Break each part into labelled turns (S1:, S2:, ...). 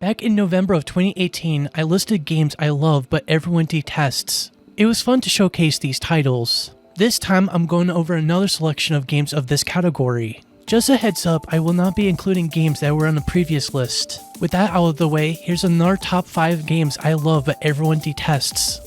S1: Back in November of 2018, I listed games I love but everyone detests. It was fun to showcase these titles. This time I'm going over another selection of games of this category. Just a heads up, I will not be including games that were on the previous list. With that out of the way, here's another top 5 games I love but everyone detests.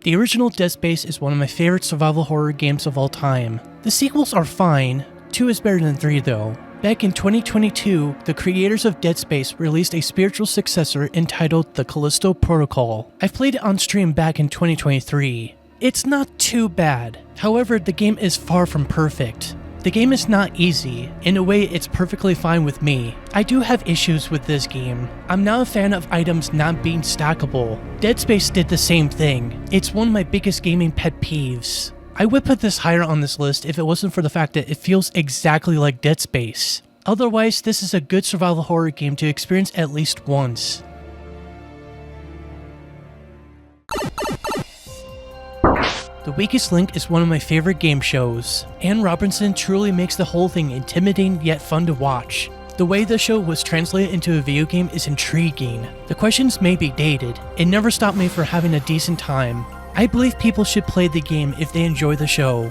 S1: The original Dead Space is one of my favorite survival horror games of all time. The sequels are fine, 2 is better than 3 though. Back in 2022, the creators of Dead Space released a spiritual successor entitled The Callisto Protocol. I've played it on stream back in 2023. It's not too bad, however the game is far from perfect. The game is not easy, in a way it's perfectly fine with me. I do have issues with this game. I'm not a fan of items not being stackable. Dead Space did the same thing. It's one of my biggest gaming pet peeves. I would put this higher on this list if it wasn't for the fact that it feels exactly like Dead Space. Otherwise, this is a good survival horror game to experience at least once. The Weakest Link is one of my favorite game shows. Anne Robinson truly makes the whole thing intimidating yet fun to watch. The way the show was translated into a video game is intriguing. The questions may be dated. It never stopped me from having a decent time. I believe people should play the game if they enjoy the show.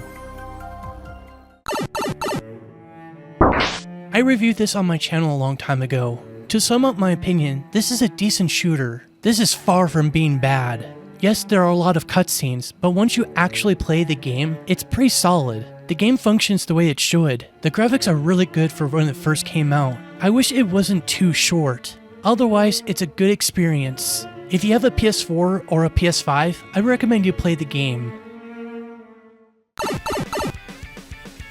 S1: I reviewed this on my channel a long time ago. To sum up my opinion, this is a decent shooter. This is far from being bad. Yes, there are a lot of cutscenes, but once you actually play the game, it's pretty solid. The game functions the way it should. The graphics are really good for when it first came out. I wish it wasn't too short. Otherwise, it's a good experience. If you have a PS4 or a PS5, I recommend you play the game.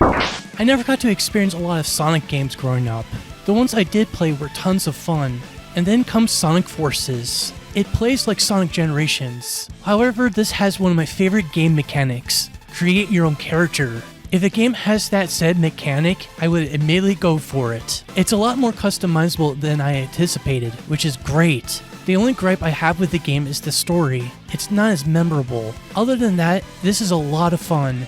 S1: I never got to experience a lot of Sonic games growing up. The ones I did play were tons of fun. And then comes Sonic Forces. It plays like Sonic Generations. However, this has one of my favorite game mechanics: create your own character. If a game has that said mechanic, I would immediately go for it. It's a lot more customizable than I anticipated, which is great. The only gripe I have with the game is the story. It's not as memorable. Other than that, this is a lot of fun.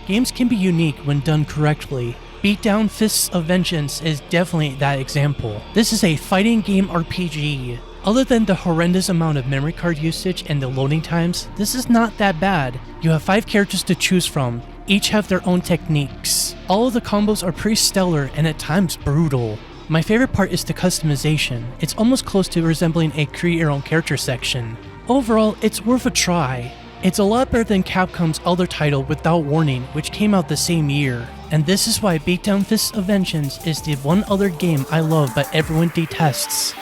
S1: Games can be unique when done correctly. Beatdown Fists of Vengeance is definitely that example. This is a fighting game RPG. Other than the horrendous amount of memory card usage and the loading times, this is not that bad. You have 5 characters to choose from. Each have their own techniques. All of the combos are pretty stellar and at times brutal. My favorite part is the customization. It's almost close to resembling a create your own character section. Overall, it's worth a try. It's a lot better than Capcom's other title Without Warning, which came out the same year. And this is why Beatdown Fists of Vengeance is the one other game I love but everyone detests.